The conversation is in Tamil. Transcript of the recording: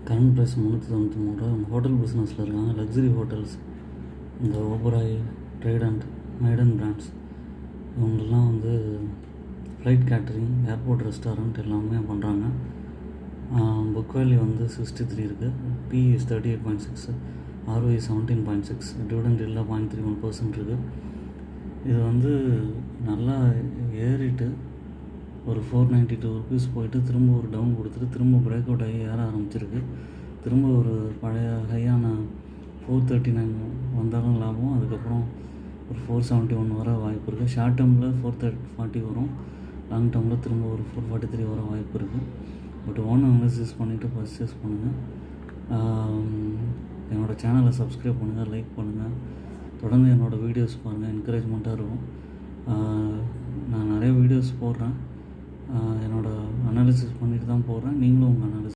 கரண்ட் ப்ரைஸ் 393 ரூபா. அவங்க ஹோட்டல் பிஸ்னஸில் இருக்காங்க. லக்ஸரி ஹோட்டல்ஸ் இந்த ஓபராய், ட்ரைடண்ட், மைடன் பிராண்ட்ஸ் இவங்கெல்லாம் வந்து ஃப்ளைட் கேட்டரிங், ஏர்போர்ட் ரெஸ்டாரண்ட் எல்லாமே பண்ணுறாங்க. புக் வேல்யூ வந்து 63 இருக்குது. PE is 38.6, ROE 17.6, டிவிடெண்ட் இல்லை 0.31% இருக்குது. இது வந்து நல்லா ஏறிட்டு ஒரு 492 ருபீஸ் போயிட்டு திரும்ப ஒரு டவுன் கொடுத்துட்டு திரும்ப பிரேக் அவுட் ஆகி ஏற ஆரம்பிச்சிருக்கு. திரும்ப ஒரு பழைய ஹையான 439 வந்தாலும் லாபம். அதுக்கப்புறம் ஒரு 471 வர வாய்ப்பு இருக்குது. ஷார்ட் டேர்மில் 440 வரும். லாங் டேர்மில் திரும்ப ஒரு 443 வர வாய்ப்பு இருக்குது. பட் ஓன் அனாலிசிஸ் பண்ணிவிட்டு பர்ச்சேஸ் பண்ணுங்கள். என்னோடய சேனலை சப்ஸ்கிரைப் பண்ணுங்கள், லைக் பண்ணுங்கள். தொடர்ந்து என்னோடய வீடியோஸ் பாருங்கள், என்கரேஜ்மெண்ட்டாக இருக்கும். நான் நிறைய வீடியோஸ் போடுறேன். என்னோடய அனாலிசிஸ் பண்ணிட்டு தான் போடுறேன். நீங்களும் உங்கள் அனாலிசிஸ்